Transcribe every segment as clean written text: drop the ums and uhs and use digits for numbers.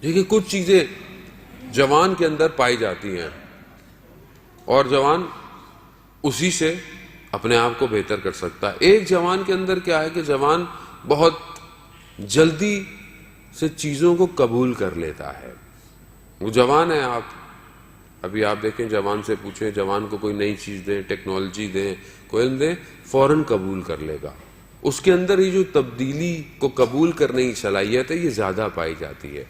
دیکھیے کچھ چیزیں جوان کے اندر پائی جاتی ہیں اور جوان اسی سے اپنے آپ کو بہتر کر سکتا ہے۔ ایک جوان کے اندر کیا ہے کہ جوان بہت جلدی سے چیزوں کو قبول کر لیتا ہے۔ وہ جوان ہے، ابھی آپ دیکھیں جوان سے پوچھیں، جوان کو کوئی نئی چیز دیں، ٹیکنالوجی دیں، کوئی علم دیں، فوراً قبول کر لے گا۔ اس کے اندر یہ جو تبدیلی کو قبول کرنے کی صلاحیت ہے یہ زیادہ پائی جاتی ہے۔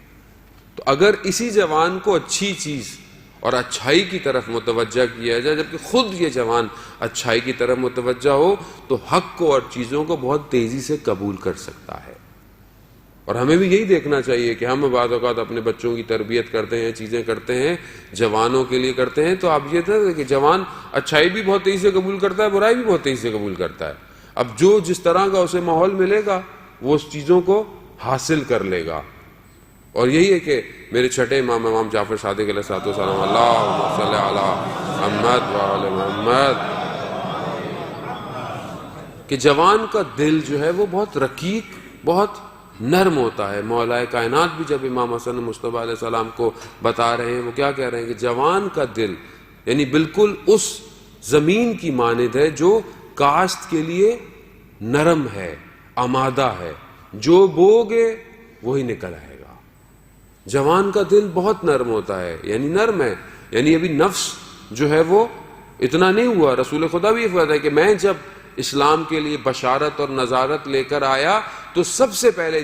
تو اگر اسی جوان کو اچھی چیز اور اچھائی کی طرف متوجہ کیا جائے، جبکہ خود یہ جوان اچھائی کی طرف متوجہ ہو، تو حق کو اور چیزوں کو بہت تیزی سے قبول کر سکتا ہے۔ اور ہمیں بھی یہی دیکھنا چاہیے کہ ہم بعض اوقات اپنے بچوں کی تربیت کرتے ہیں، چیزیں کرتے ہیں، جوانوں کے لیے کرتے ہیں، تو آپ یہ تھا کہ جوان اچھائی بھی بہت تیزی سے قبول کرتا ہے، برائی بھی بہت تیزی سے قبول کرتا ہے۔ اب جو جس طرح کا اسے ماحول ملے گا وہ اس چیزوں کو حاصل کر لے گا۔ اور یہی ہے کہ میرے چھٹے امام جعفر صادق علیہ السلام، اللہم صلی علی محمد وعلی محمد، کہ جوان کا دل جو ہے وہ بہت رقیق، بہت نرم ہوتا ہے۔ مولا کائنات بھی جب امام حسن مصطفیٰ علیہ السلام کو بتا رہے ہیں، وہ کیا کہہ رہے ہیں کہ جوان کا دل یعنی بالکل اس زمین کی مانند ہے جو کاشت کے لیے نرم ہے، آمادہ ہے، جو بوگے وہی نکل آئے گا۔ جوان کا دل بہت نرم ہوتا ہے، یعنی نرم ہے، یعنی ابھی نفس جو ہے وہ اتنا نہیں ہوا۔ رسول خدا بھی یہ فرماتا ہے کہ میں جب اسلام کے لیے بشارت اور نذارت لے کر آیا تو سب سے پہلے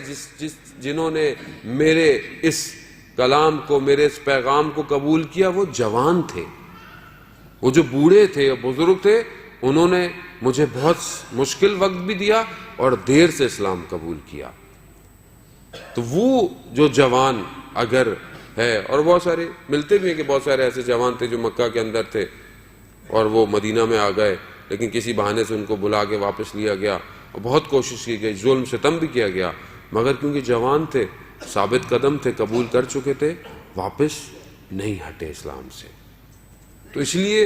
جنہوں نے میرے اس کلام کو، میرے اس پیغام کو قبول کیا وہ جوان تھے۔ وہ جو بوڑھے تھے اور بزرگ تھے انہوں نے مجھے بہت مشکل وقت بھی دیا اور دیر سے اسلام قبول کیا۔ تو وہ جو جوان اگر ہے، اور بہت سارے ملتے بھی ہیں کہ بہت سارے ایسے جوان تھے جو مکہ کے اندر تھے اور وہ مدینہ میں آ گئے، لیکن کسی بہانے سے ان کو بلا کے واپس لیا گیا اور بہت کوشش کی گئی، ظلم ستم بھی کیا گیا، مگر کیونکہ جوان تھے، ثابت قدم تھے، قبول کر چکے تھے، واپس نہیں ہٹے اسلام سے۔ تو اس لیے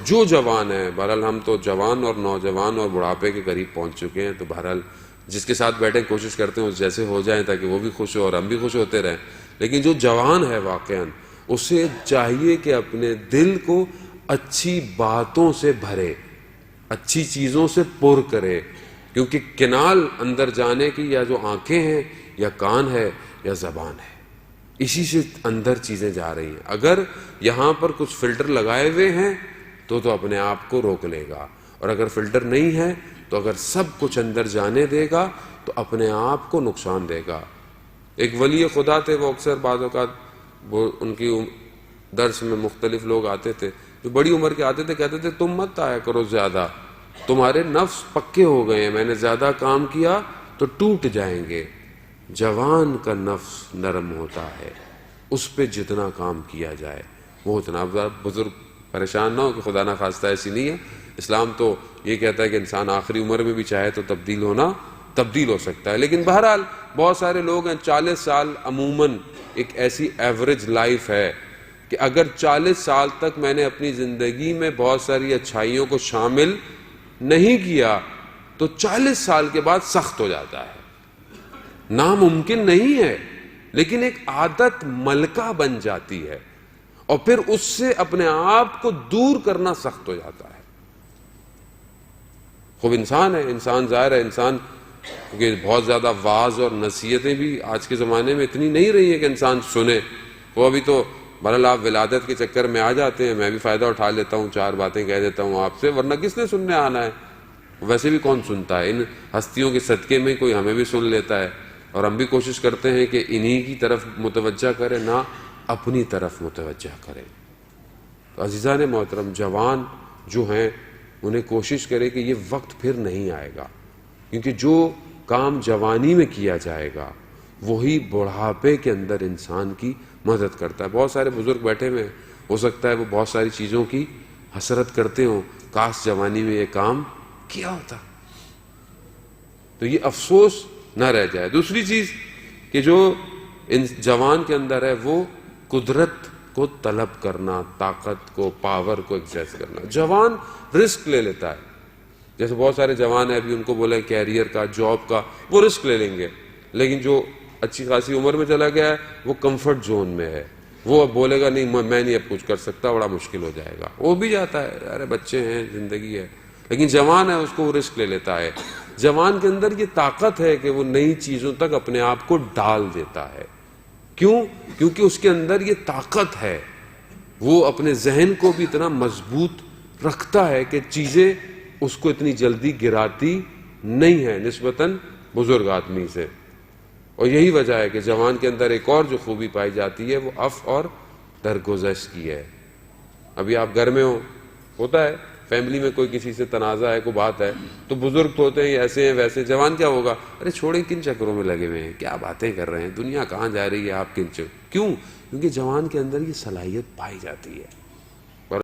جو جوان ہے، بہرحال ہم تو جوان اور نوجوان اور بڑھاپے کے قریب پہنچ چکے ہیں، تو بہرحال جس کے ساتھ بیٹھے کوشش کرتے ہیں اس جیسے ہو جائیں تاکہ وہ بھی خوش ہو اور ہم بھی خوش ہوتے رہیں۔ لیکن جو جوان ہے واقعاً اسے چاہیے کہ اپنے دل کو اچھی باتوں سے بھرے، اچھی چیزوں سے پر کرے، کیونکہ کنال اندر جانے کی یا جو آنکھیں ہیں یا کان ہے یا زبان ہے، اسی سے اندر چیزیں جا رہی ہیں۔ اگر یہاں پر کچھ فلٹر لگائے ہوئے ہیں تو اپنے آپ کو روک لے گا، اور اگر فلٹر نہیں ہے تو اگر سب کچھ اندر جانے دے گا تو اپنے آپ کو نقصان دے گا۔ ایک ولی خدا تھے، وہ اکثر بعض اوقات ان کی درس میں مختلف لوگ آتے تھے جو بڑی عمر کے آتے تھے، کہتے تھے تم مت آیا کرو زیادہ، تمہارے نفس پکے ہو گئے ہیں، میں نے زیادہ کام کیا تو ٹوٹ جائیں گے۔ جوان کا نفس نرم ہوتا ہے، اس پہ جتنا کام کیا جائے وہ اتنا۔ بزرگ پریشان نہ ہو کہ خدا نہ خواستہ ایسی نہیں ہے، اسلام تو یہ کہتا ہے کہ انسان آخری عمر میں بھی چاہے تو تبدیل ہو سکتا ہے۔ لیکن بہرحال بہت سارے لوگ ہیں، 40 سال عموماً ایک ایسی ایوریج لائف ہے کہ اگر 40 سال تک میں نے اپنی زندگی میں بہت ساری اچھائیوں کو شامل نہیں کیا تو 40 سال کے بعد سخت ہو جاتا ہے۔ ناممکن نہیں ہے، لیکن ایک عادت ملکہ بن جاتی ہے اور پھر اس سے اپنے آپ کو دور کرنا سخت ہو جاتا ہے۔ خوب انسان ہے، انسان ظاہر ہے، انسان کیونکہ بہت زیادہ وعظ اور نصیحتیں بھی آج کے زمانے میں اتنی نہیں رہی ہیں کہ انسان سنے۔ وہ ابھی تو بہرحال آپ ولادت کے چکر میں آ جاتے ہیں، میں بھی فائدہ اٹھا لیتا ہوں، 4 باتیں کہہ دیتا ہوں آپ سے، ورنہ کس نے سننے آنا ہے؟ ویسے بھی کون سنتا ہے؟ ان ہستیوں کے صدقے میں کوئی ہمیں بھی سن لیتا ہے، اور ہم بھی کوشش کرتے ہیں کہ انہی کی طرف متوجہ کریں، نہ اپنی طرف متوجہ کریں۔ تو عزیزان محترم، جوان جو ہیں انہیں کوشش کرے کہ یہ وقت پھر نہیں آئے گا، کیونکہ جو کام جوانی میں کیا جائے گا وہی بڑھاپے کے اندر انسان کی مدد کرتا ہے۔ بہت سارے بزرگ بیٹھے ہوئے ہیں، ہو سکتا ہے وہ بہت ساری چیزوں کی حسرت کرتے ہوں، کاش جوانی میں یہ کام کیا ہوتا، تو یہ افسوس نہ رہ جائے۔ دوسری چیز کہ جو ان جوان کے اندر ہے وہ قدرت کو طلب کرنا، طاقت کو، پاور کو ایکسیس کرنا۔ جوان رسک لے لیتا ہے، جیسے بہت سارے جوان ہیں ابھی ان کو بولیں کیریئر کا، جاب کا، وہ رسک لے لیں گے، لیکن جو اچھی خاصی عمر میں چلا گیا ہے، وہ کمفرٹ زون میں ہے، وہ اب بولے گا نہیں میں نہیں اب کچھ کر سکتا، بڑا مشکل ہو جائے گا، وہ بھی جاتا ہے، ارے بچے ہیں، زندگی ہے۔ لیکن جوان ہے، اس کو وہ رسک لے لیتا ہے۔ جوان کے اندر یہ طاقت ہے کہ وہ نئی چیزوں تک اپنے آپ کو ڈال دیتا ہے۔ کیوں؟ کیونکہ اس کے اندر یہ طاقت ہے، وہ اپنے ذہن کو بھی اتنا مضبوط رکھتا ہے کہ چیزیں اس کو اتنی جلدی گراتی نہیں ہے نسبتاً بزرگ آدمی سے۔ اور یہی وجہ ہے کہ جوان کے اندر ایک اور جو خوبی پائی جاتی ہے وہ عفو اور درگزش کی ہے۔ ابھی آپ گھر میں ہوتا ہے فیملی میں کوئی کسی سے تنازع ہے، کوئی بات ہے، تو بزرگ تو ہوتے ہیں ایسے ہیں ویسے، جوان کیا ہوگا، ارے چھوڑیں کن چکروں میں لگے ہوئے ہیں، کیا باتیں کر رہے ہیں، دنیا کہاں جا رہی ہے، آپ کیوں؟ کیونکہ جوان کے اندر یہ صلاحیت پائی جاتی ہے۔